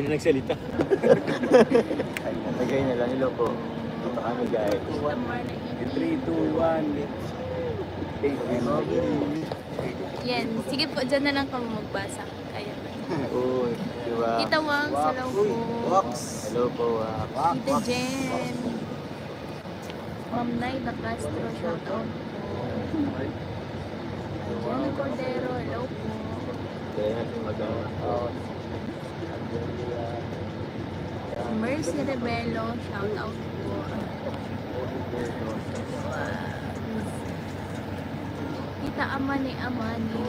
rin nagsalita. Ay, natagay na lang. Hello po. Dito kami guys. 3, 2, 1. Yan. Sige po, dyan na lang kami magbasa. Kaya ba? Uy, diba? Tita Wang, salaw po. Hello po. Tita Jen. Ma'am Naida Castro, shout out po. Jenny Cordero, hello po. Kaya natin mag-awa. Mercy Rebelo, shout out po. Tita Amani Amani.